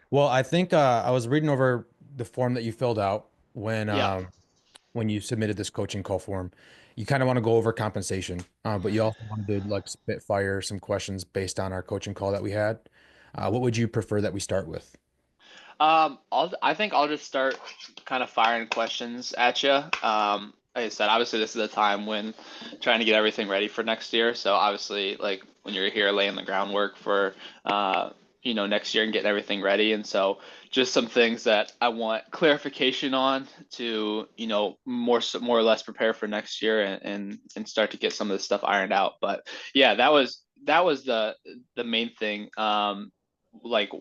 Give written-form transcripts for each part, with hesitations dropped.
Well, I think I was reading over the form that you filled out Yeah. when you submitted this coaching call form. You kind of want to go over compensation, but you also wanted to like spitfire some questions based on our coaching call that we had. What would you prefer that we start with? I think I'll just start kind of firing questions at you. Like I said, obviously this is a time when trying to get everything ready for next year. So obviously, like when you're here laying the groundwork for, next year and getting everything ready. And so just some things that I want clarification on to, more or less prepare for next year and start to get some of this stuff ironed out. But yeah, that was the main thing. Like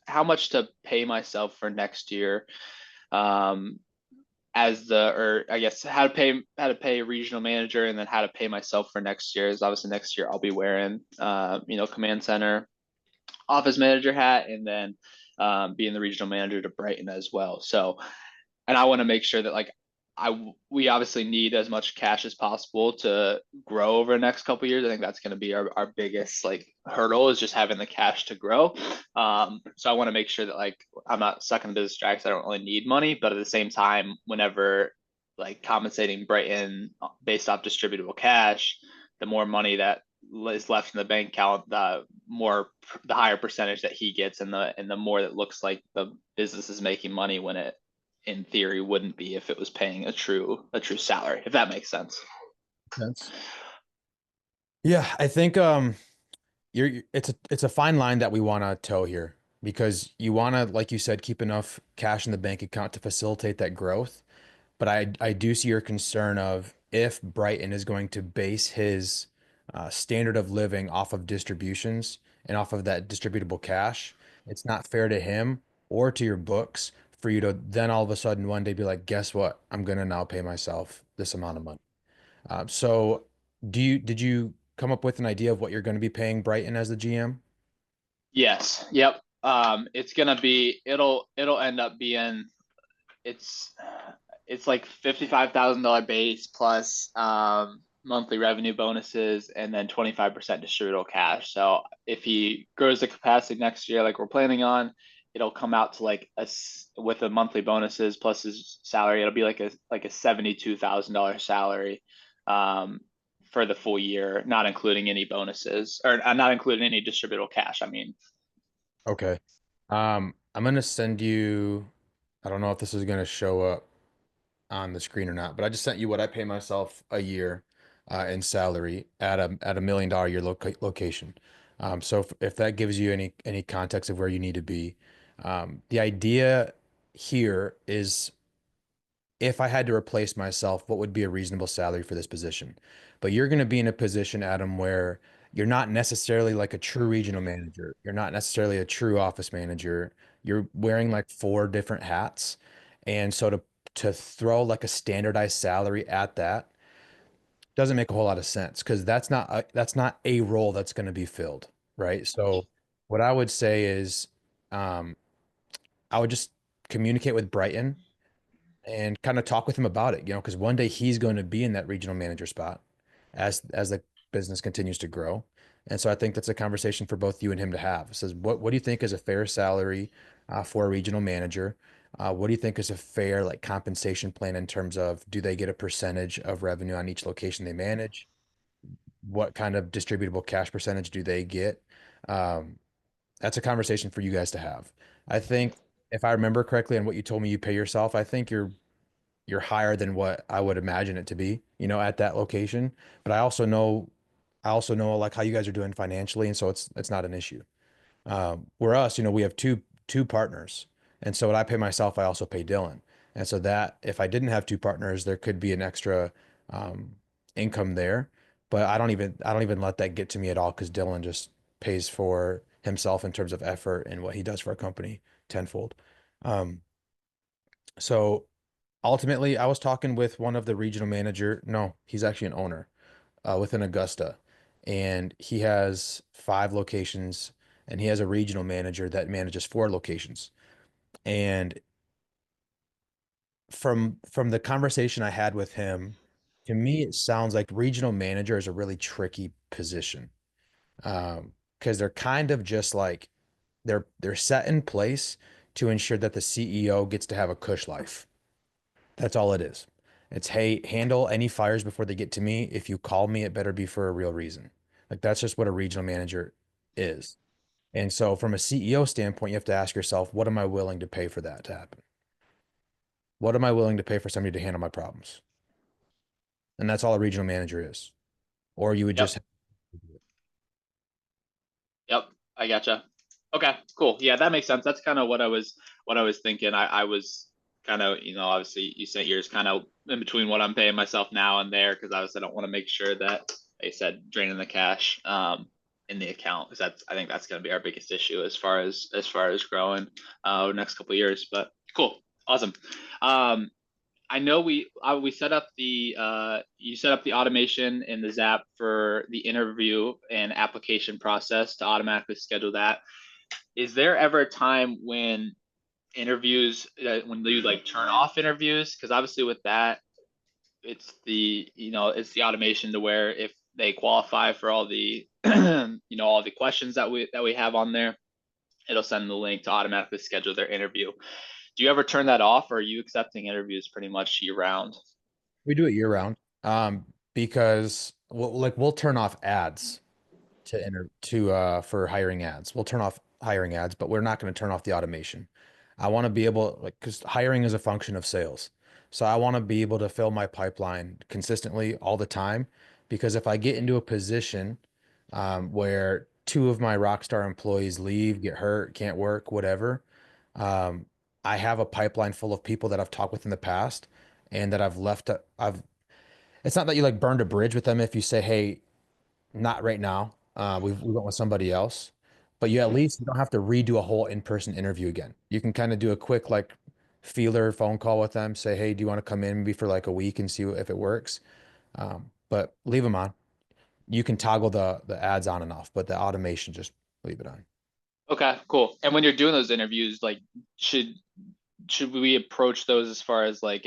how much to pay myself for next year, um, or I guess how to pay a regional manager, and then how to pay myself for next year is obviously next year I'll be wearing command center office manager hat, and then being the regional manager to Brighton as well. So, and I want to make sure that like we obviously need as much cash as possible to grow over the next couple of years. I think that's going to be our biggest like hurdle is just having the cash to grow. So I want to make sure that like I'm not sucking into business tracks. I don't really need money, but at the same time, whenever like compensating Brighton based off distributable cash, the more money that is left in the bank account, the higher percentage that he gets, and the more that looks like the business is making money when it in theory wouldn't be if it was paying a true salary, if that makes sense. Sense. Yeah, I think it's a fine line that we want to toe here because you want to, like you said, keep enough cash in the bank account to facilitate that growth. But I do see your concern of if Brighton is going to base his standard of living off of distributions and off of that distributable cash, it's not fair to him or to your books for you to then all of a sudden one day be like, guess what? I'm gonna now pay myself this amount of money. So did you come up with an idea of what you're going to be paying Brighton as the GM? Yes. Yep. It'll end up being it's it's like $55,000 base plus monthly revenue bonuses and then 25% distributable cash. So if he grows the capacity next year, like we're planning on, it'll come out to like with the monthly bonuses plus his salary, it'll be like a $72,000 salary um, for the full year, not including any bonuses or not including any distributable cash. I mean, Okay. I'm gonna send you, I don't know if this is gonna show up on the screen or not, but I just sent you what I pay myself a year in salary at a $1 million a year location. So if that gives you any context of where you need to be, the idea here is if I had to replace myself, what would be a reasonable salary for this position? But you're going to be in a position, Adam, where you're not necessarily like a true regional manager. You're not necessarily a true office manager. You're wearing like four different hats. And so to throw like a standardized salary at that doesn't make a whole lot of sense because that's not a role that's going to be filled, right? So what I would say is um, I would just communicate with Brighton and kind of talk with him about it, because one day he's going to be in that regional manager spot as the business continues to grow. And so I think that's a conversation for both you and him to have. It says, what do you think is a fair salary for a regional manager? What do you think is a fair like compensation plan in terms of do they get a percentage of revenue on each location they manage? What kind of distributable cash percentage do they get? Um, that's a conversation for you guys to have. I think if I remember correctly and what you told me you pay yourself, I think you're higher than what I would imagine it to be, at that location. But I also know like how you guys are doing financially, and so it's not an issue. Where us, we have two partners, and so what I pay myself, I also pay Dylan, and so that if I didn't have two partners, there could be an extra um, income there. But I don't even let that get to me at all because Dylan just pays for himself in terms of effort and what he does for our company tenfold. Um, so ultimately, I was talking with one of the regional manager. No, he's actually an owner within Augusta, and he has five locations, and he has a regional manager that manages four locations. And from the conversation I had with him, to me, it sounds like regional manager is a really tricky position because they're kind of just like They're set in place to ensure that the CEO gets to have a cush life. That's all it is. It's, hey, handle any fires before they get to me. If you call me, it better be for a real reason. Like that's just what a regional manager is. And so from a CEO standpoint, you have to ask yourself, what am I willing to pay for that to happen? What am I willing to pay for somebody to handle my problems? And that's all a regional manager is. Or you would just Yep. Yep. I gotcha. Okay, cool. Yeah, that makes sense. That's kind of what I was thinking. I was kind of, obviously you sent yours kind of in between what I'm paying myself now and there because obviously I don't want to make sure that they said draining the cash in the account because I think that's going to be our biggest issue as far as growing over the next couple of years. But cool. Awesome. Um I know we set up the you set up the automation in the Zap for the interview and application process to automatically schedule that. Is there ever a time when interviews when you like turn off interviews? Because obviously with that, it's the automation to where if they qualify for all the all the questions that we have on there, it'll send the link to automatically schedule their interview. Do you ever turn that off, or are you accepting interviews pretty much year round? we do it year round. Because we'll turn off ads to enter to for hiring ads. We'll turn off hiring ads, but we're not going to turn off the automation. I want to be able like because hiring is a function of sales. So I want to be able to fill my pipeline consistently all the time because if I get into a position where two of my Rockstar employees leave, get hurt, can't work, whatever, um, I have a pipeline full of people that I've talked with in the past and that I've left. I've It's not that you like burned a bridge with them if you say, hey, not right now. We went with somebody else, but you don't have to redo a whole in-person interview again. You can kind of do a quick like feeler phone call with them, say, hey, do you want to come in maybe for like a week and see if it works? But leave them on. You can toggle the ads on and off, but the automation just leave it on. Okay, cool. And when you're doing those interviews, like, should should we approach those as far as like,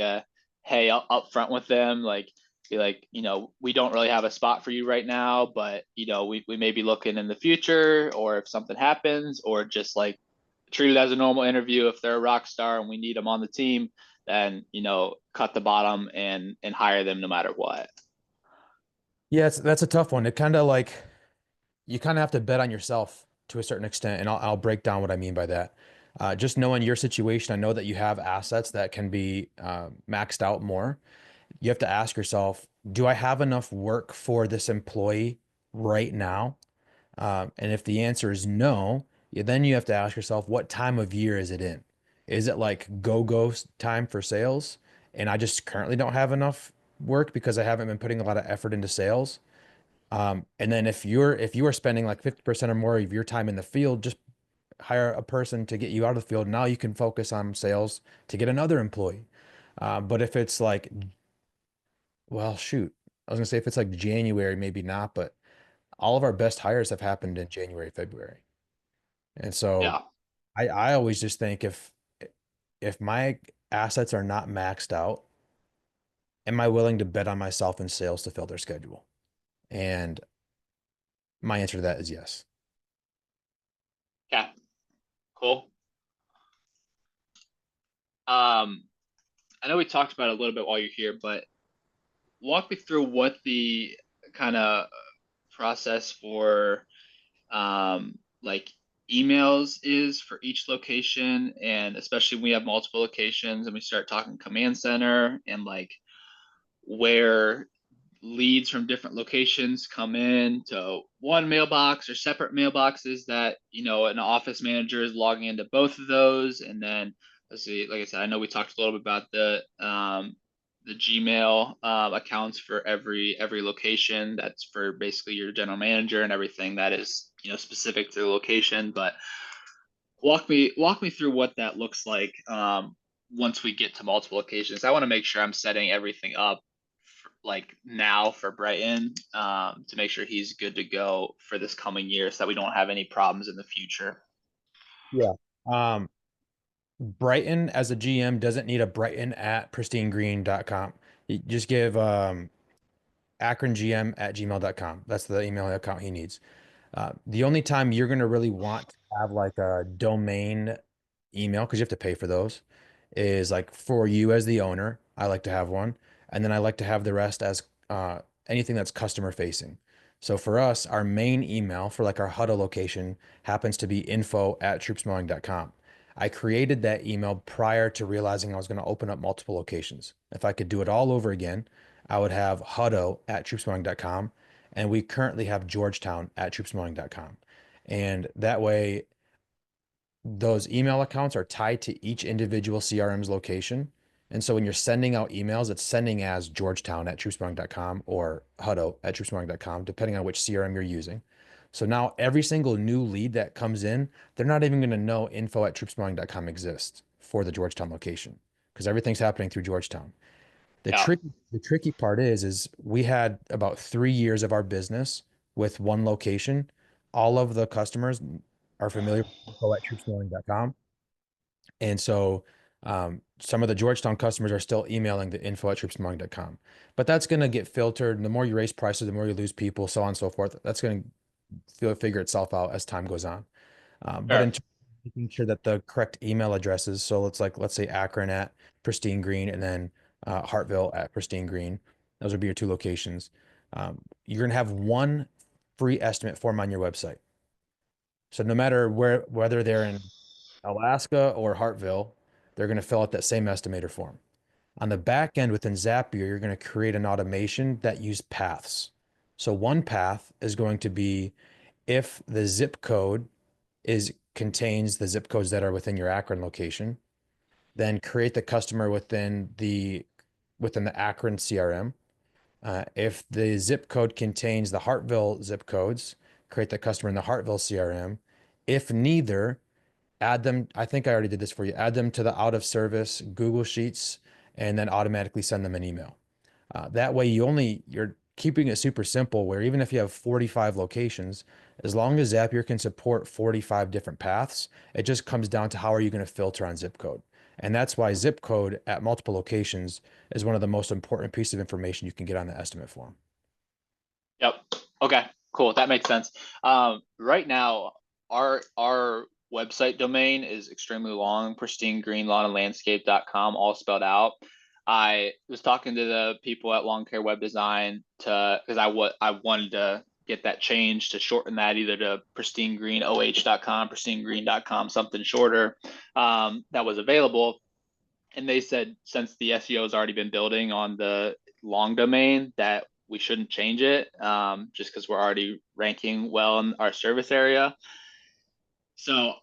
hey, up front with them, like, be like, we don't really have a spot for you right now, but we may be looking in the future, or if something happens, or just like treat it as a normal interview. If they're a rock star and we need them on the team, then cut the bottom and hire them no matter what. Yeah, that's a tough one. It kind of like you kind of have to bet on yourself to a certain extent, and I'll break down what I mean by that. Just knowing your situation, I know that you have assets that can be maxed out more. You have to ask yourself, do I have enough work for this employee right now? And if the answer is no, then you have to ask yourself, what time of year is it in? Is it like go-go time for sales? And I just currently don't have enough work because I haven't been putting a lot of effort into sales. And then if you are spending like 50% or more of your time in the field, just hire a person to get you out of the field. Now you can focus on sales to get another employee. But if it's like, well, shoot, I was gonna say if it's like January, maybe not, but all of our best hires have happened in January, February. And so Yeah. I always just think if my assets are not maxed out, am I willing to bet on myself in sales to fill their schedule? And my answer to that is yes. Yeah. Cool. Um, I know we talked about it a little bit while you're here, but walk me through what the kind of process for like emails is for each location, and especially when we have multiple locations and we start talking command center and like where leads from different locations come in to one mailbox or separate mailboxes that an office manager is logging into both of those. And then let's see, like I said, I know we talked a little bit about the Gmail accounts for every location. That's for basically your general manager and everything that is specific to the location. But walk me through what that looks like once we get to multiple occasions. I want to make sure I'm setting everything up like now for Brighton to make sure he's good to go for this coming year so that we don't have any problems in the future. Yeah. Um, Brighton as a GM doesn't need a Brighton at pristinegreen.com. You just give Akron GM at gmail.com. That's the email account he needs. The only time you're going to really want to have like a domain email, because you have to pay for those, is like for you as the owner. I like to have one. And then I like to have the rest as anything that's customer facing. So for us, our main email for like our Hutto location happens to be info@troopsmowing.com. I created that email prior to realizing I was going to open up multiple locations. If I could do it all over again, I would have hutto@troopsmowing.com, and we currently have Georgetown@troopsmowing.com. And that way, those email accounts are tied to each individual CRM's location. And so when you're sending out emails, it's sending as Georgetown@troopsmowing.com or Hutto@troopsmowing.com, depending on which CRM you're using. So now every single new lead that comes in, they're not even going to know info@troopsmowing.com exists for the Georgetown location because everything's happening through Georgetown. The Yeah. tricky part is we had about 3 years of our business with one location. All of the customers are familiar with info@troopsmowing.com. And so some of the Georgetown customers are still emailing the info@troopsmowing.com. But that's going to get filtered. And the more you raise prices, the more you lose people, so on and so forth. That's going to figure itself out as time goes on. But Sure. in terms of making sure that the correct email addresses, so it's like, let's say Akron at Pristine Green and then Hartville at Pristine Green, those would be your two locations. You're going to have one free estimate form on your website. So no matter whether they're in Alaska or Hartville, they're going to fill out that same estimator form. On the back end within Zapier, you're going to create an automation that use paths. So one path is going to be if the zip code is contains the zip codes that are within your Akron location, then create the customer within the Akron CRM. If the zip code contains the Hartville zip codes, create the customer in the Hartville CRM. If neither, add them. I think I already did this for you. Add them to the out of service Google Sheets and then automatically send them an email. That way you're keeping it super simple where even if you have 45 locations, as long as Zapier can support 45 different paths, it just comes down to how are you going to filter on zip code. And that's why zip code at multiple locations is one of the most important pieces of information you can get on the estimate form. Yep. Okay. Cool. That makes sense. Right now, our website domain is extremely long, pristinegreenlawnandlandscape.com, all spelled out. I was talking to the people at Lawn Care Web Design to because I wanted to get that changed to shorten that either to pristinegreenoh.com, pristinegreen.com, something shorter that was available. And they said since the SEO has already been building on the long domain that we shouldn't change it just because we're already ranking well in our service area. So,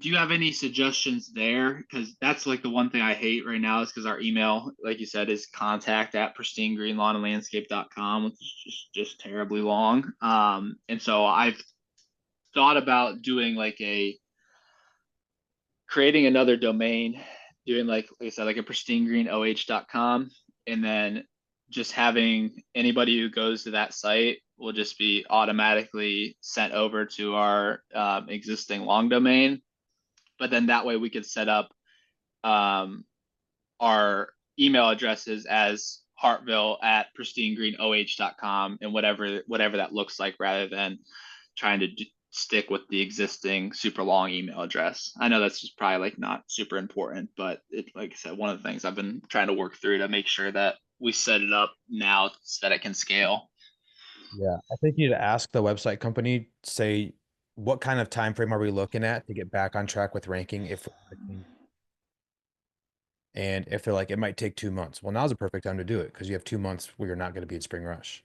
do you have any suggestions there? Because that's like the one thing I hate right now is because our email, like you said, is contact@pristinegreenlawnandlandscape.com, which is just terribly long. And so I've thought about doing like a creating another domain, doing like I said, like a pristinegreenoh.com, and then just having anybody who goes to that site will just be automatically sent over to our existing long domain. But then that way we could set up um, our email addresses as Hartville at pristinegreen.oh.com and whatever that looks like rather than trying to stick with the existing super long email address. I know that's just probably like not super important, but it like I said, one of the things I've been trying to work through to make sure that we set it up now so that it can scale. Yeah, I think you need to ask the website company, say, what kind of time frame are we looking at to get back on track with ranking and if they're like, it might take 2 months. Well, now's the perfect time to do it because you have 2 months where you're not going to be in spring rush.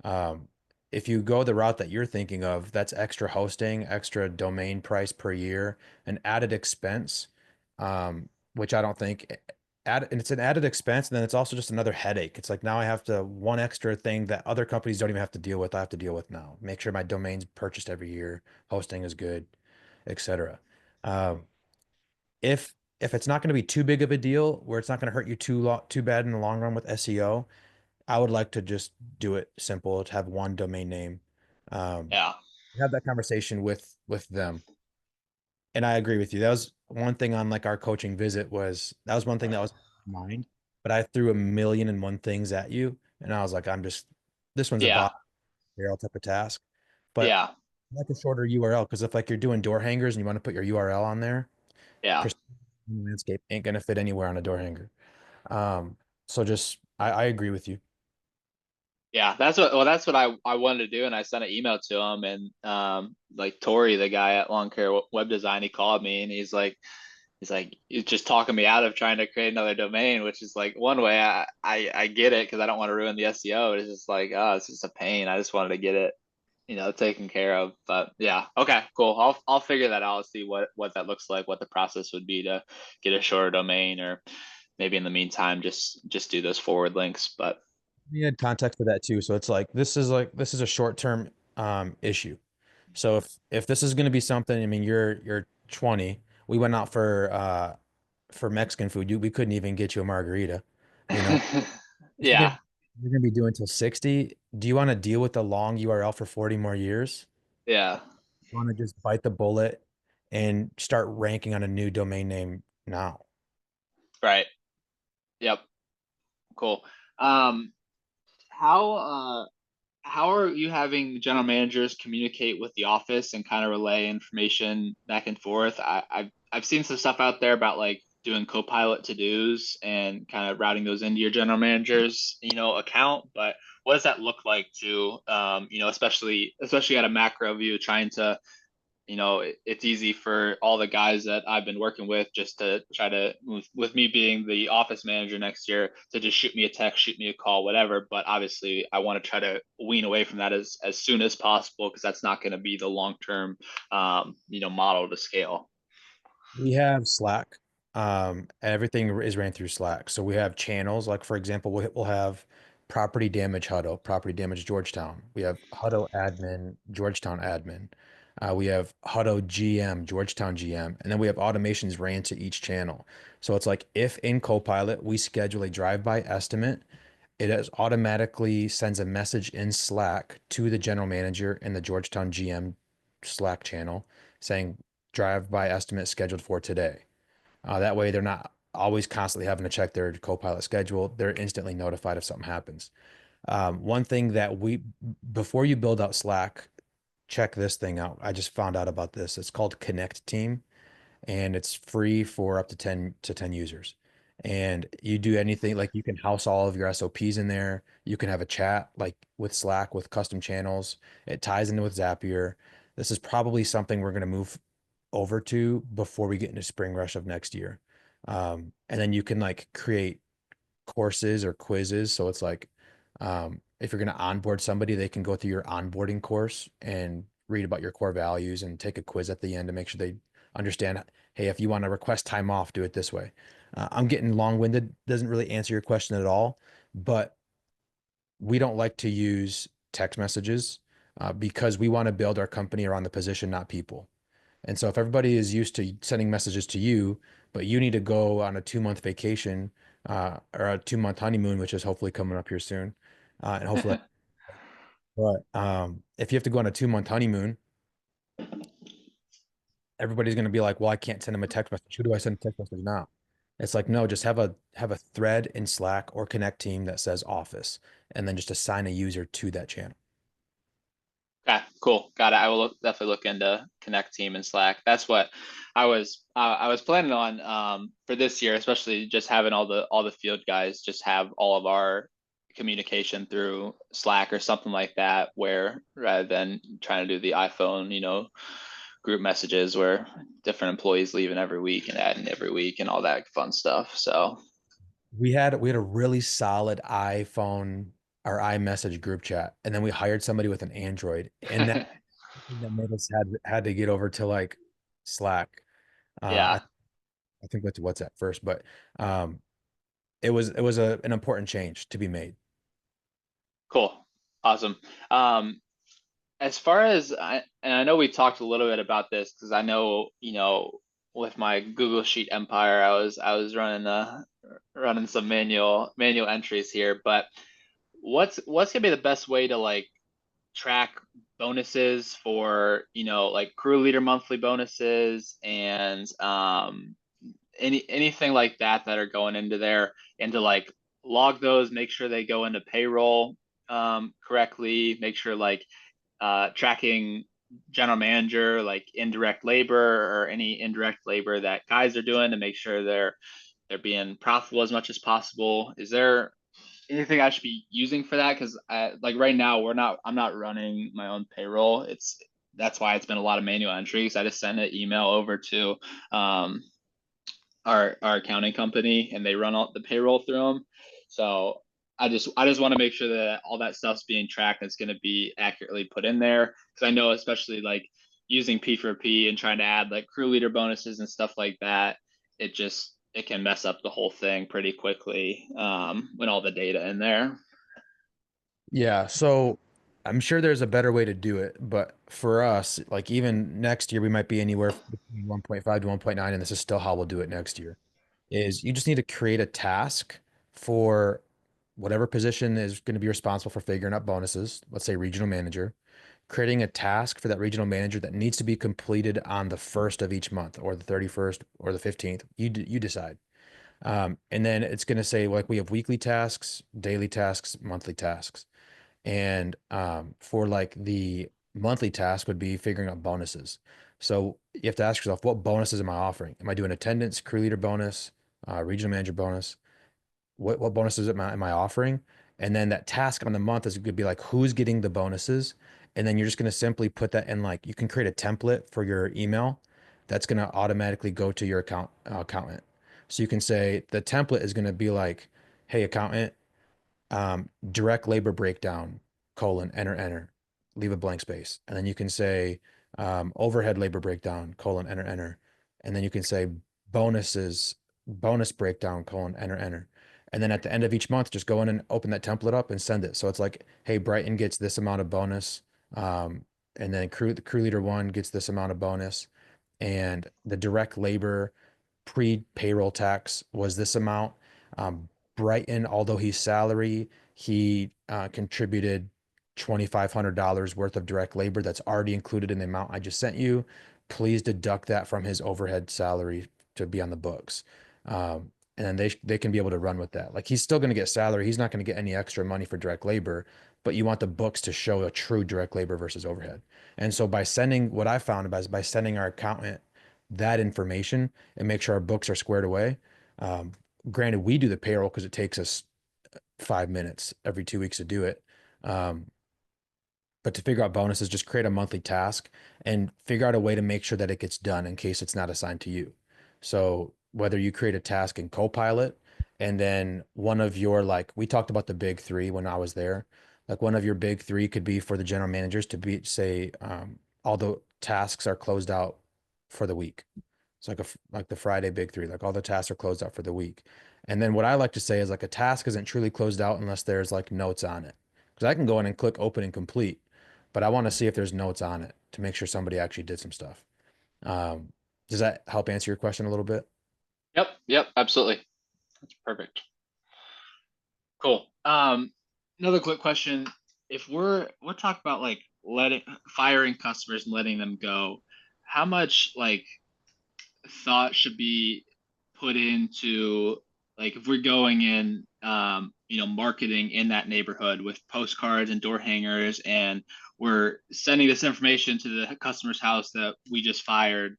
Um, if you go the route that you're thinking of, that's extra hosting, extra domain price per year, an added expense, which I don't think and it's an added expense, and then it's also just another headache. It's like now I have to one extra thing that other companies don't even have to deal with. I have to deal with now. Make sure my domain's purchased every year, hosting is good, etc. Um, if it's not going to be too big of a deal, where it's not going to hurt you too bad in the long run with SEO, I would like to just do it simple, to have one domain name. Um, Yeah. have that conversation with them. And I agree with you. That was one thing on like our coaching visit was that was one thing that was in my mind, but I threw a million and one things at you. And I was like, this one's a Yeah. bot barrel type of task. But Yeah. like a shorter URL because if like you're doing door hangers and you want to put your URL on there, Yeah. precision landscape ain't gonna fit anywhere on a door hanger. Um, so just I agree with you. Yeah, that's what I wanted to do, and I sent an email to him, and like Tori, the guy at Lawn Care Web Design, he called me, and he's just talking me out of trying to create another domain, which is like one way I get it because I don't want to ruin the SEO. It's just like, oh, it's just a pain. I just wanted to get it, taken care of. But yeah, okay, cool. I'll figure that out. See what that looks like, what the process would be to get a shorter domain, or maybe in the meantime just do those forward links. But We had context for that too. So it's like this is a short term issue. So if this is gonna be something, I mean you're 20. We went out for Mexican food. We couldn't even get you a margarita, you know. If yeah, you're gonna be doing till 60, do you want to deal with the long URL for 40 more years? yeah, You want to just bite the bullet and start ranking on a new domain name now? right. Yep, cool. Um, how how are you having general managers communicate with the office and kind of relay information back and forth? I've seen some stuff out there about like doing co-pilot to-dos and kind of routing those into your general manager's, account. But what does that look like to, especially at a macro view, trying to it's easy for all the guys that I've been working with just to try to, with me being the office manager next year, to just shoot me a text, shoot me a call, whatever. But obviously, I want to try to wean away from that as soon as possible because that's not going to be the long term, model to scale. We have Slack. Everything is ran through Slack. So we have channels, like for example, we'll have property damage Hutto, property damage Georgetown. We have Hutto admin, Georgetown admin. We have Hutto GM, Georgetown GM, and then we have automations ran to each channel. So it's like if in Copilot we schedule a drive-by estimate, automatically sends a message in Slack to the general manager in the Georgetown GM Slack channel saying drive-by estimate scheduled for today. That way, they're not always constantly having to check their Copilot schedule. They're instantly notified if something happens. One thing that before you build out Slack, check this thing out. I just found out about this. It's called Connect Team and it's free for up to 10 users. And you do anything like you can house all of your SOPs in there. You can have a chat like with Slack with custom channels. It ties into with Zapier. This is probably something we're going to move over to before we get into spring rush of next year. And then you can like create courses or quizzes. So it's like if you're going to onboard somebody, they can go through your onboarding course and read about your core values and take a quiz at the end to make sure they understand, hey, if you want to request time off, do it this way. I'm getting long-winded, doesn't really answer your question at all, but we don't like to use text messages because we want to build our company around the position, not people. And so if everybody is used to sending messages to you, but you need to go on a 2 month vacation or a 2 month honeymoon, which is hopefully coming up here soon, and hopefully, but if you have to go on a 2 month honeymoon, everybody's going to be like, well, I can't send them a text message. Who do I send a text message now? It's like, no, just have a thread in Slack or Connect Team that says office, and then just assign a user to that channel. Okay, cool. Got it. I will definitely look into Connect Team and Slack. That's what I was planning on for this year, especially just having all the field guys just have all of our communication through Slack or something like that, where rather than trying to do the iPhone, group messages where different employees leaving every week and adding every week and all that fun stuff. So We had a really solid iPhone or iMessage group chat, and then we hired somebody with an Android, and that made us had to get over to like Slack. yeah, I think that's WhatsApp first, but um, it was an important change to be made. cool. Awesome. Um, as far as and I know we talked a little bit about this because I know, with my Google Sheet empire, I was running some manual entries here, but what's gonna be the best way to like track bonuses for, like crew leader monthly bonuses and anything like that are going into there, and to like log those, make sure they go into payroll correctly, make sure like tracking general manager, like indirect labor or any indirect labor that guys are doing to make sure they're being profitable as much as possible? Is there anything I should be using for that? Because like right now I'm not running my own payroll. That's why it's been a lot of manual entries. I just send an email over to um, our accounting company and they run all the payroll through them. So I just want to make sure that all that stuff's being tracked and it's going to be accurately put in there because I know especially like using P4P and trying to add like crew leader bonuses and stuff like that, it can mess up the whole thing pretty quickly when all the data in there. Yeah, so I'm sure there's a better way to do it, but for us, like even next year, we might be anywhere between 1.5 to 1.9, and this is still how we'll do it next year. Is you just need to create a task for whatever position is going to be responsible for figuring out bonuses, let's say regional manager, creating a task for that regional manager that needs to be completed on the first of each month or the 31st or the 15th. You decide. And then it's going to say like we have weekly tasks, daily tasks, monthly tasks. And for like the monthly task would be figuring out bonuses. So you have to ask yourself, what bonuses am I offering? Am I doing attendance, crew leader bonus, regional manager bonus? What bonuses am I offering? And then that task on the month is going to be like, who's getting the bonuses? And then you're just going to simply put that in like, you can create a template for your email that's going to automatically go to your accountant. So you can say the template is going to be like, hey, accountant, direct labor breakdown, colon, enter, leave a blank space. And then you can say overhead labor breakdown, colon, enter. And then you can say bonuses, bonus breakdown, colon, enter. And then at the end of each month, just go in and open that template up and send it. So it's like, hey, Brighton gets this amount of bonus. Um, and then the crew leader one gets this amount of bonus. And the direct labor pre-payroll tax was this amount. Um, Brighton, although he's salary, he contributed $2,500 worth of direct labor that's already included in the amount I just sent you. Please deduct that from his overhead salary to be on the books. And then they can be able to run with that. Like he's still going to get salary. He's not going to get any extra money for direct labor, but you want the books to show a true direct labor versus overhead. And so by sending what I found by sending our accountant that information and make sure our books are squared away. Um, Granted, we do the payroll because it takes us 5 minutes every 2 weeks to do it. Um, but to figure out bonuses, just create a monthly task and figure out a way to make sure that it gets done in case it's not assigned to you. So whether you create a task in Copilot and then one of your like we talked about the big three when I was there. Like one of your big three could be for the general managers to be say all the tasks are closed out for the week. It's like like the Friday big three, like all the tasks are closed out for the week. And then what I like to say is like a task isn't truly closed out unless there's like notes on it. Because I can go in and click open and complete, but I want to see if there's notes on it to make sure somebody actually did some stuff. Um, does that help answer your question a little bit? Yep, absolutely. That's perfect. Cool. Another quick question. If we're talking about like letting firing customers and letting them go, how much like thought should be put into like if we're going in marketing in that neighborhood with postcards and door hangers and we're sending this information to the customer's house that we just fired.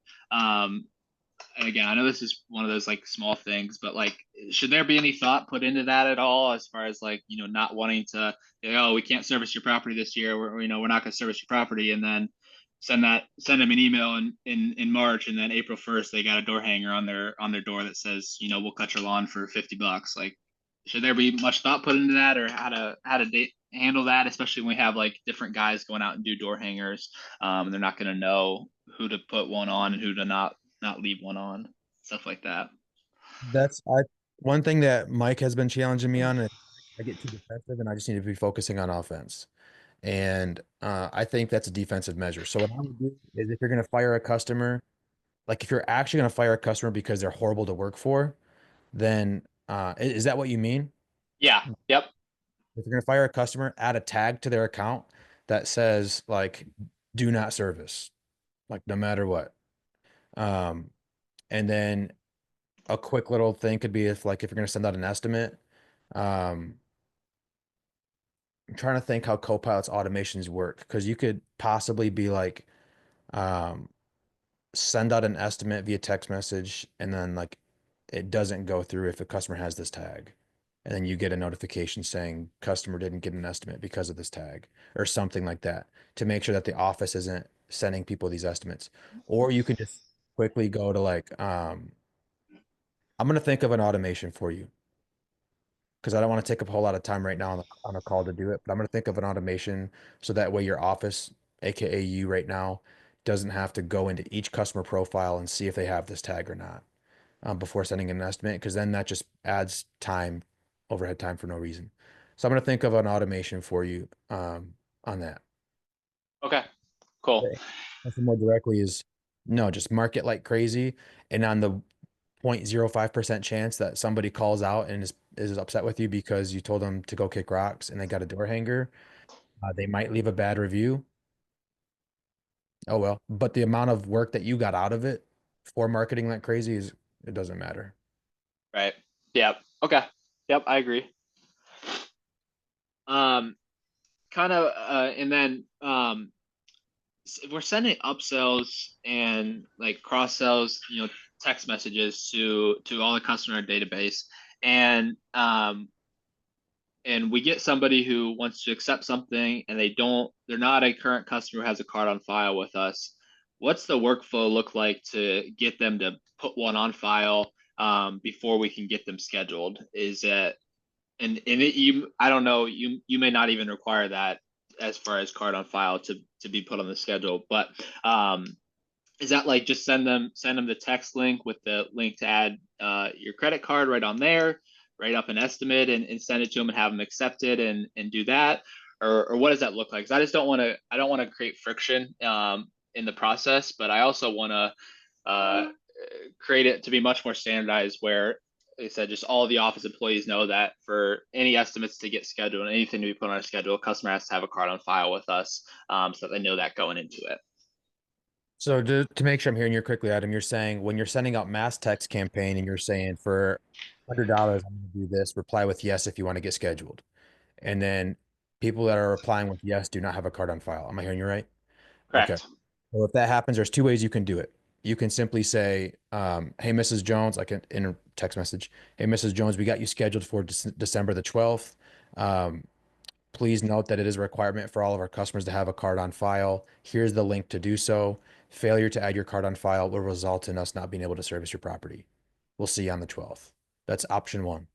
And again, I know this is one of those like small things, but like, should there be any thought put into that at all, as far as like, not wanting to, oh, we can't service your property this year. We're not going to service your property, and then send them an email in March, and then April 1st they got a door hanger on their door that says, we'll cut your lawn for $50. Like, should there be much thought put into that, or handle that, especially when we have like different guys going out and do door hangers, and they're not going to know who to put one on and who to not leave one on, stuff like that. That's I one thing that Mike has been challenging me on, and I get too defensive, and I just need to be focusing on offense. And I think that's a defensive measure. So what I would do is if you're going to fire a customer, like if you're actually going to fire a customer because they're horrible to work for, then is that what you mean? Yeah. Yep. If you're going to fire a customer, add a tag to their account that says like do not service, like no matter what. Um, and then a quick little thing could be if you're going to send out an estimate, um, I'm trying to think how Copilot's automations work because you could possibly be like um, send out an estimate via text message, and then like it doesn't go through if a customer has this tag. And then you get a notification saying customer didn't get an estimate because of this tag or something like that to make sure that the office isn't sending people these estimates. Or you can just quickly go to like, I'm going to think of an automation for you because I don't want to take up a whole lot of time right now on a call to do it. But I'm going to think of an automation so that way your office, aka you right now, doesn't have to go into each customer profile and see if they have this tag or not before sending an estimate, because then that just adds time, overhead time for no reason. So I'm going to think of an automation for you on that. Okay, cool. Okay. Answer more directly is no, just market like crazy. And on the 0.05% chance that somebody calls out and is upset with you because you told them to go kick rocks and they got a door hanger, they might leave a bad review. Oh well, but the amount of work that you got out of it for marketing like crazy is it doesn't matter. Right. Yep. Okay. Yep, I agree. Um, kind of, and then if we're sending upsells and like cross sells, text messages to all the customer database, and we get somebody who wants to accept something and they're not a current customer who has a card on file with us. What's the workflow look like to get them to put one on file before we can get them scheduled? Is it you I don't know, you may not even require that as far as card on file to be put on the schedule, but is that like just send them the text link with the link to add your credit card right on there, write up an estimate and send it to them and have them accept it and do that, or what does that look like? Because I don't want to create friction in the process, but I also want to create it to be much more standardized where like I said, just all of the office employees know that for any estimates to get scheduled and anything to be put on our schedule, a customer has to have a card on file with us so that they know that going into it. So to make sure I'm hearing you correctly, Adam, you're saying when you're sending out mass text campaign and you're saying for $100, I'm going to do this, reply with yes if you want to get scheduled. And then people that are replying with yes do not have a card on file. Am I hearing you right? Okay. Correct. Well, if that happens, there's two ways you can do it. You can simply say, hey, Mrs. Jones, like in a text message, hey, Mrs. Jones, we got you scheduled for December the 12th. Um, Please note that it is a requirement for all of our customers to have a card on file. Here's the link to do so. Failure to add your card on file will result in us not being able to service your property. We'll see you on the 12th. That's option one.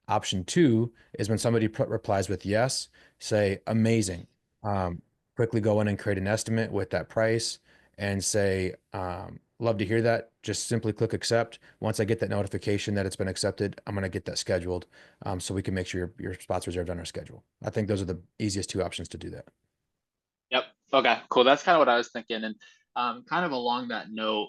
Option two is when somebody replies with yes, say, amazing. Um, Quickly go in and create an estimate with that price and say, love to hear that. Just simply click accept. Once I get that notification that it's been accepted, I'm going to get that scheduled so we can make sure your spot's reserved on our schedule. I think those are the easiest two options to do that. Yep. Okay, cool. That's kind of what I was thinking. And kind of along that note,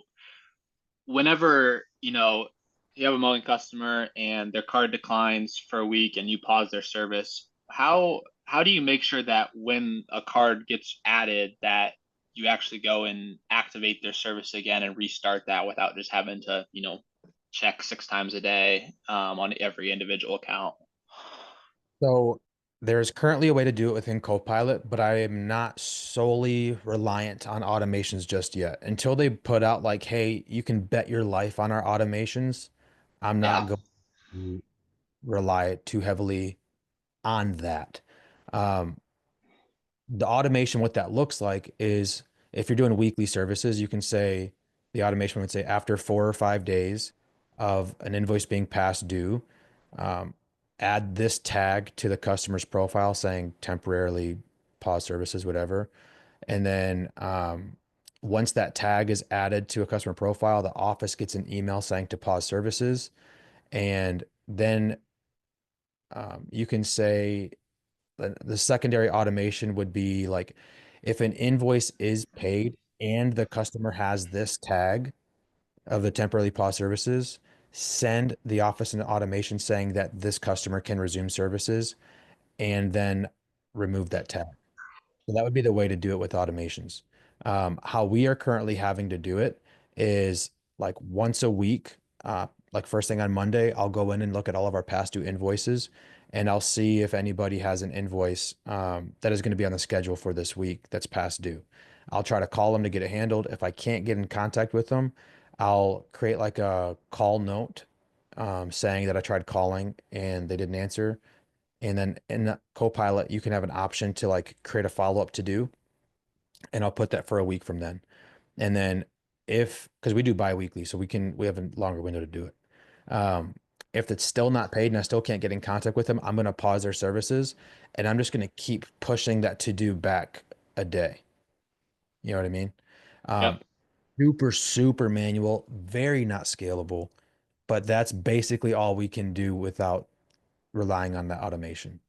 whenever, you have a mowing customer and their card declines for a week and you pause their service, how do you make sure that when a card gets added that you actually go and activate their service again and restart that without just having to, check 6 times a day on every individual account? So there's currently a way to do it within Copilot, but I am not solely reliant on automations just yet. Until they put out like, hey, you can bet your life on our automations, I'm not Yeah. going to rely too heavily on that. Um, the automation, what that looks like is if you're doing weekly services, you can say the automation would say after 4 or 5 days of an invoice being past due, um, add this tag to the customer's profile saying temporarily pause services, whatever. And then once that tag is added to a customer profile, the office gets an email saying to pause services. And then you can say, the secondary automation would be like if an invoice is paid and the customer has this tag of the temporarily paused services, send the office an automation saying that this customer can resume services and then remove that tag. So that would be the way to do it with automations. How we are currently having to do it is like once a week, like first thing on Monday, I'll go in and look at all of our past due invoices and I'll see if anybody has an invoice that is going to be on the schedule for this week that's past due. I'll try to call them to get it handled. If I can't get in contact with them, I'll create like a call note saying that I tried calling and they didn't answer. And then in the Copilot, you can have an option to like create a follow-up to do, and I'll put that for a week from then. And then if, because we do bi-weekly, so we have a longer window to do it. Um, if it's still not paid and I still can't get in contact with them, I'm going to pause their services and I'm just going to keep pushing that to do back a day. You know what I mean? Um, Yep. super, super manual, very not scalable, but that's basically all we can do without relying on the automation.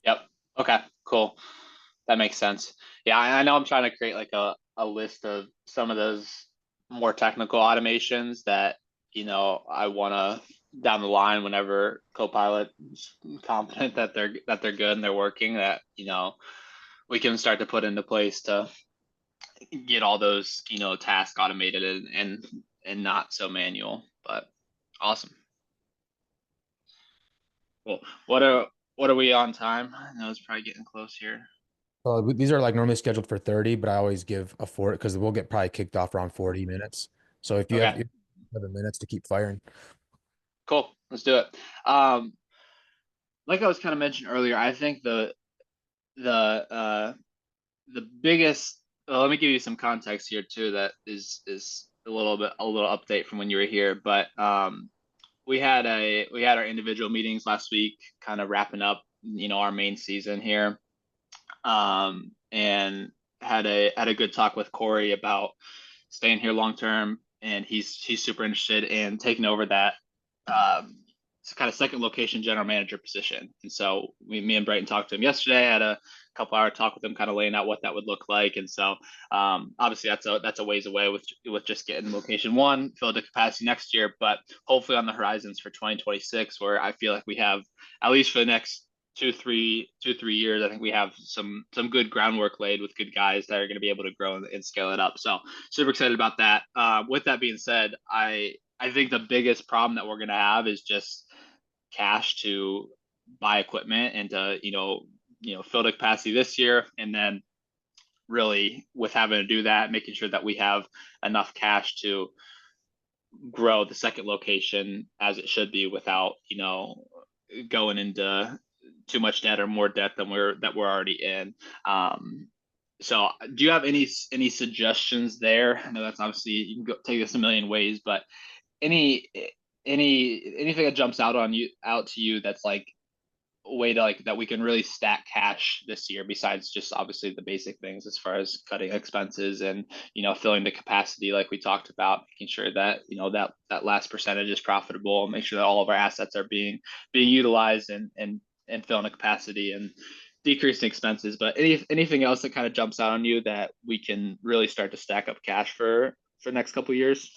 Yep. Okay, cool. That makes sense. Yeah, I know I'm trying to create like a list of some of those more technical automations that, I want to down the line whenever Copilot is confident that they're good and they're working, that, we can start to put into place to get all those, tasks automated and not so manual. But awesome. Well, what are we on time? I know it's probably getting close here. These are like normally scheduled for 30, but I always give a 40 because we'll get probably kicked off around 40 minutes. So if you have Okay, 7 minutes to keep firing. cool. Let's do it. Um, like I was kind of mentioned earlier, I think the the biggest. Well, let me give you some context here too. That is a little update from when you were here. But we had our individual meetings last week, kind of wrapping up, our main season here. And had a good talk with Corey about staying here long term, and he's super interested in taking over that kind of second location general manager position. And so me and Brighton talked to him yesterday. Had a couple-hour talk with him, kind of laying out what that would look like. And so obviously that's a ways away with just getting location one filled to capacity next year, but hopefully on the horizons for 2026, where I feel like we have at least for the next 2, 3 years, I think we have some good groundwork laid with good guys that are going to be able to grow and scale it up. So super excited about that. With that being said, I think the biggest problem that we're going to have is just cash to buy equipment and to fill the capacity this year, and then really with having to do that, making sure that we have enough cash to grow the second location as it should be without going into too much debt or more debt than we're already in. So do you have any suggestions there? I know that's obviously you can go take this a million ways, but any anything that jumps out to you that's like a way to like that we can really stack cash this year, besides just obviously the basic things as far as cutting expenses and filling the capacity like we talked about, making sure that that last percentage is profitable, make sure that all of our assets are being utilized and filling the capacity and decreasing expenses. But anything else that kind of jumps out on you that we can really start to stack up cash for the next couple of years?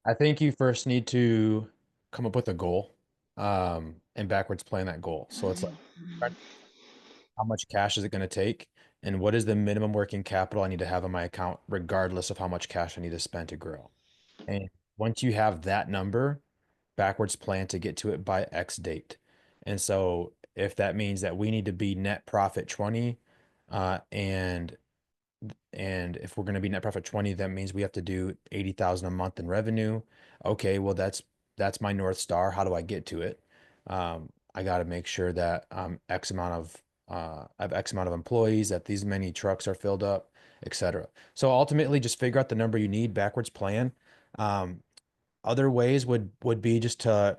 I think you first need to come up with a goal, and backwards plan that goal. So it's like, how much cash is it going to take? And what is the minimum working capital I need to have in my account, regardless of how much cash I need to spend to grow? And once you have that number, backwards plan to get to it by X date. And so if that means that we need to be net profit 20, uh, and and if we're going to be net profit 20, that means we have to do 80,000 a month in revenue. Okay, well that's my North Star. How do I get to it? I got to make sure that I have X amount of employees, that these many trucks are filled up, etc. So ultimately just figure out the number you need, backwards plan. Um, Other ways would be just to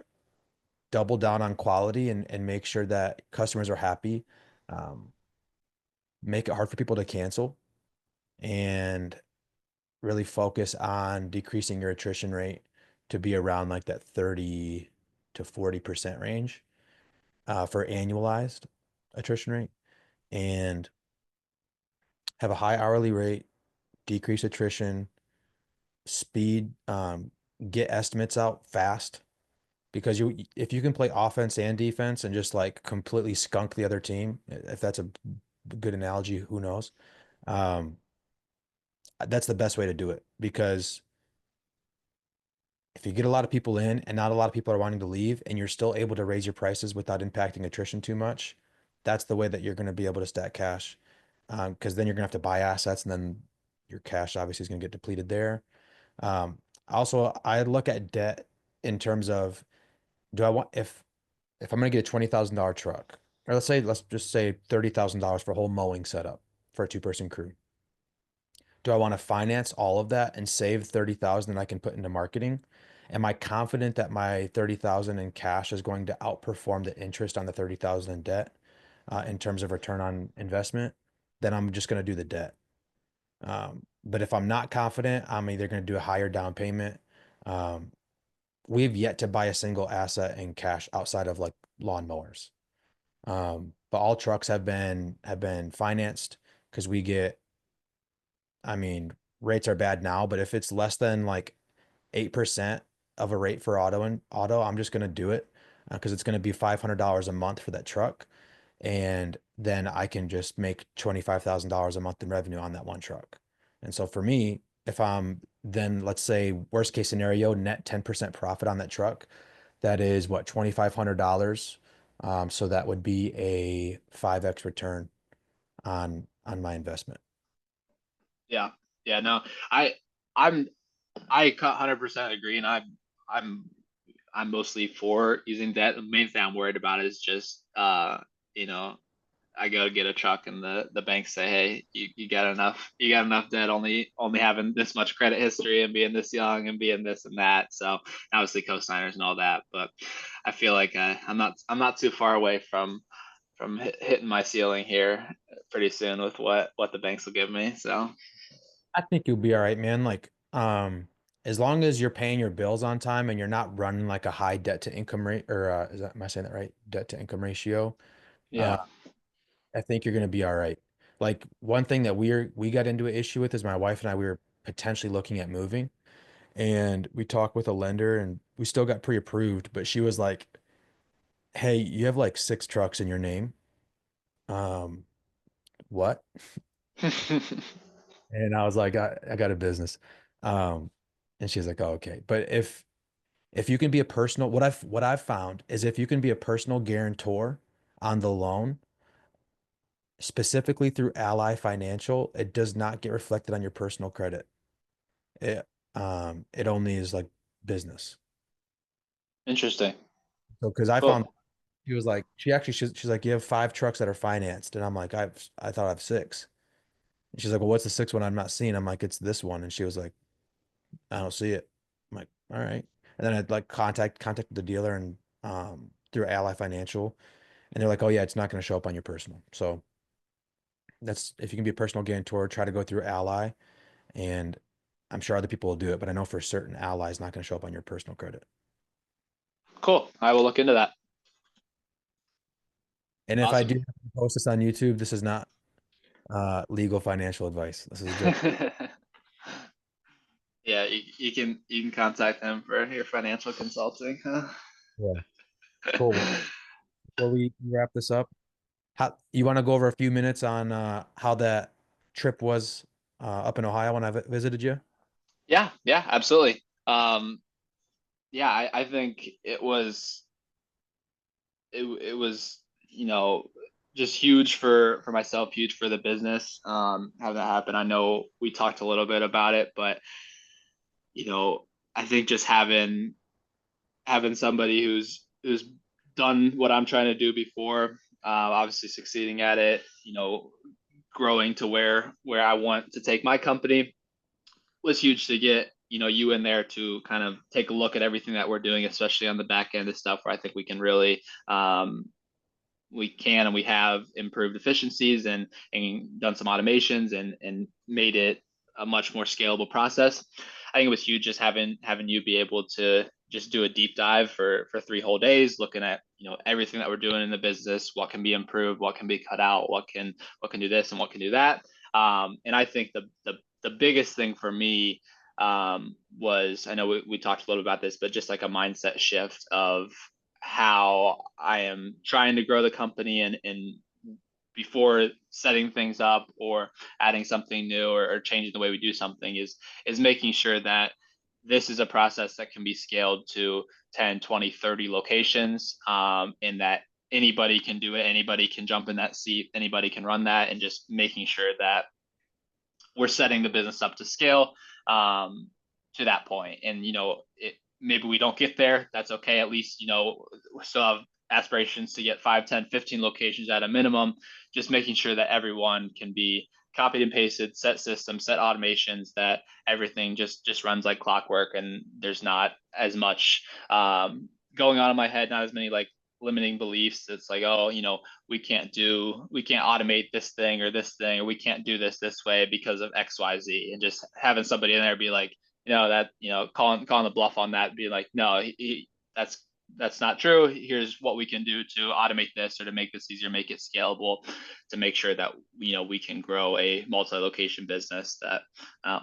double down on quality and make sure that customers are happy. Um, make it hard for people to cancel and really focus on decreasing your attrition rate to be around like that 30 to 40% range for annualized attrition rate, and have a high hourly rate, decrease attrition, speed, get estimates out fast because if you can play offense and defense and just like completely skunk the other team, if that's a good analogy, who knows? Um, that's the best way to do it because if you get a lot of people in and not a lot of people are wanting to leave and you're still able to raise your prices without impacting attrition too much, that's the way that you're going to be able to stack cash. because then you're gonna have to buy assets, and then your cash obviously is gonna get depleted there. Also, I look at debt in terms of, do I want if I'm gonna get a $20,000 truck, or let's just say $30,000 for a whole mowing setup for a two-person crew. Do I want to finance all of that and save 30,000 that I can put into marketing? Am I confident that my 30,000 in cash is going to outperform the interest on the 30,000 in debt in terms of return on investment? Then I'm just going to do the debt. But if I'm not confident, I'm either going to do a higher down payment. Um, we've yet to buy a single asset in cash outside of like lawnmowers. But all trucks have been financed because we get, I mean, rates are bad now, but if it's less than like 8% of a rate for auto, I'm just going to do it because it's going to be $500 a month for that truck. And then I can just make $25,000 a month in revenue on that one truck. And so for me, if I'm then, let's say worst case scenario, net 10% profit on that truck, that is what, $2,500. So that would be a 5x return on my investment. Yeah. Yeah. No, I, I'm, I 100% agree. And I'm, I'm mostly for using debt. The main thing I'm worried about is just, you know, I go to get a truck and the banks say, hey, you got enough debt, only having this much credit history and being this young and being this and that. So obviously co-signers and all that, but I feel like I'm not too far away from hitting my ceiling here pretty soon with what the banks will give me. So I think you'll be all right, man. Like, as long as you're paying your bills on time and you're not running like a high debt to income rate, or am I saying that right? Debt to income ratio. Uh, yeah. I think you're gonna be all right. Like one thing that we got into an issue with is my wife and I, we were potentially looking at moving, and we talked with a lender and we still got pre-approved, but she was like, "Hey, you have like 6 trucks in your name." Um, what? And I was like, I got a business. Um, and she's like, "Oh, okay." But if you can be a personal, what I've found is if you can be a personal guarantor on the loan, specifically through Ally Financial, it does not get reflected on your personal credit. It only is like business. Interesting. So because I found Cool. she was like, she's like, you have 5 trucks that are financed, and I'm like, I thought I have 6. And she's like, well, what's the 6th one I'm not seeing? I'm like, it's this one, and she was like, I don't see it. I'm like, all right. And then I'd like contacted the dealer and through Ally Financial. And they're like, oh yeah, it's not going to show up on your personal. So that's if you can be a personal guarantor, try to go through Ally. And I'm sure other people will do it, but I know for certain Ally is not going to show up on your personal credit. Cool. I will look into that. And if I Awesome. do post this on YouTube, this is not legal financial advice. This is just Yeah, you can contact them for your financial consulting, huh? yeah. Cool. Well, before we wrap this up, how you want to go over a few minutes on how that trip was up in Ohio when I visited you? Yeah, yeah, absolutely. Yeah, I think it was, you know, just huge for myself, huge for the business. Have that happen. I know we talked a little bit about it, but you know, I think just having somebody who's done what I'm trying to do before, obviously succeeding at it, you know, growing to where I want to take my company was huge to get you in there to kind of take a look at everything that we're doing, especially on the back end of stuff where I think we can really we can and we have improved efficiencies and done some automations and made it a much more scalable process. I think it was huge just having you be able to just do a deep dive for 3 whole days, looking at everything that we're doing in the business, what can be improved, what can be cut out, what can do this and what can do that. And I think the biggest thing for me was, I know we talked a little about this, but just like a mindset shift of how I am trying to grow the company and before setting things up or adding something new or changing the way we do something is making sure that this is a process that can be scaled to 10, 20, 30 locations, and that anybody can do it, anybody can jump in that seat, anybody can run that, and just making sure that we're setting the business up to scale to that point. And maybe we don't get there. That's okay. At least we still have aspirations to get 5, 10, 15 locations at a minimum. Just making sure that everyone can be copied and pasted, set systems, set automations, that everything just runs like clockwork, and there's not as much going on in my head, not as many like limiting beliefs. It's like, oh, we can't automate this thing or this thing, or we can't do this way because of XYZ. And just having somebody in there be like, calling the bluff on that, be like, no, that's not true. Here's what we can do to automate this or to make this easier, make it scalable, to make sure that we can grow a multi-location business that,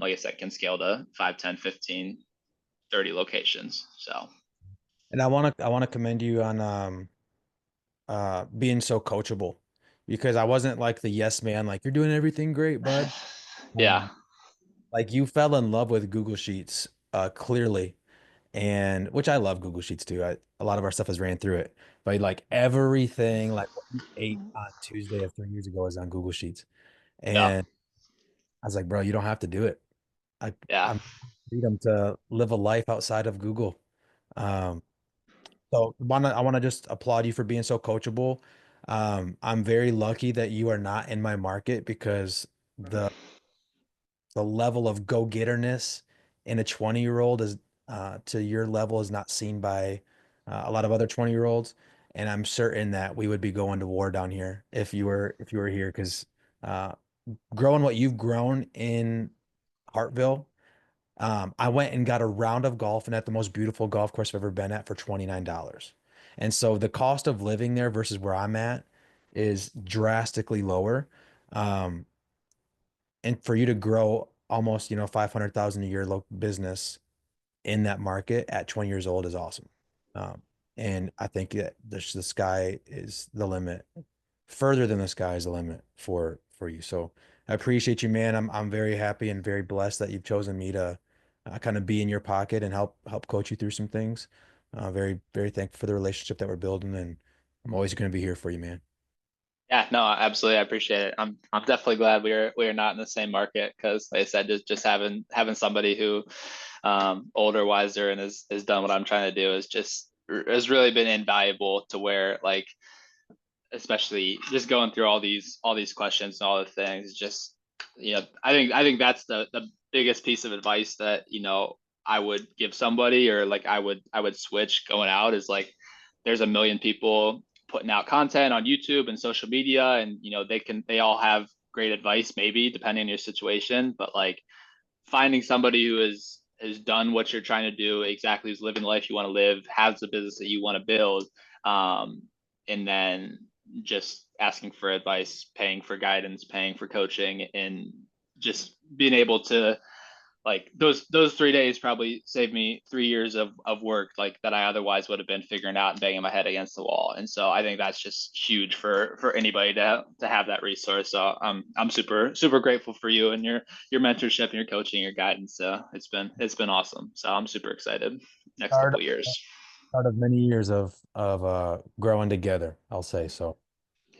like I said, can scale to 5, 10, 15, 30 locations. So And I want to commend you on being so coachable, because I wasn't like the yes man, like you're doing everything great, bud. yeah, Like you fell in love with Google Sheets, clearly, and which I love Google Sheets too. A lot of our stuff has ran through it, but like everything, like what you ate on Tuesday of 3 years ago is on Google Sheets. yeah, And I was like, bro, you don't have to do it. I yeah. I'm freedom to live a life outside of Google. Um, so I want to just applaud you for being so coachable. I'm very lucky that you are not in my market, because the the level of go-getterness in a 20-year-old is to your level is not seen by a lot of other 20-year-olds. And I'm certain that we would be going to war down here if you were here, because uh, growing what you've grown in Hartville, I went and got a round of golf and at the most beautiful golf course I've ever been at for $29. And so the cost of living there versus where I'm at is drastically lower. Um, and for you to grow almost, 500,000 a year local business in that market at 20 years old is awesome. Um, and I think that the sky is the limit. Further than the sky is the limit for you. So I appreciate you, man. I'm very happy and very blessed that you've chosen me to kind of be in your pocket and help coach you through some things. Very very thankful for the relationship that we're building, and I'm always going to be here for you, man. Yeah, no, absolutely. I appreciate it. I'm definitely glad we are not in the same market, because, like I said, just having somebody who older, wiser, and has done what I'm trying to do is just has really been invaluable, to where, like, especially just going through all these questions and all the things, just I think that's the biggest piece of advice that I would give somebody, or like I would switch going out, is like, there's a million people putting out content on YouTube and social media, and they all have great advice, maybe depending on your situation, but like, finding somebody who has done what you're trying to do exactly, who's living the life you want to live, has the business that you want to build, um, and then just asking for advice, paying for guidance, paying for coaching, and just being able to, like, those 3 days probably saved me 3 years of work, like, that I otherwise would have been figuring out and banging my head against the wall. And so I think that's just huge for anybody to have that resource. So I'm super super grateful for you and your mentorship and your coaching, your guidance. So it's been awesome. So I'm super excited next Start couple of years. Start of many years of growing together, I'll say so.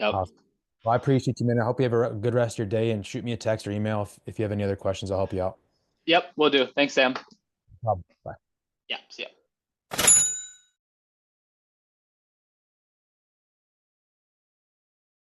Yep. Awesome. Well, I appreciate you, man. I hope you have a good rest of your day, and shoot me a text or email if you have any other questions. I'll help you out. Yep, we'll do. Thanks, Sam. No problem. Bye. Yeah, see ya.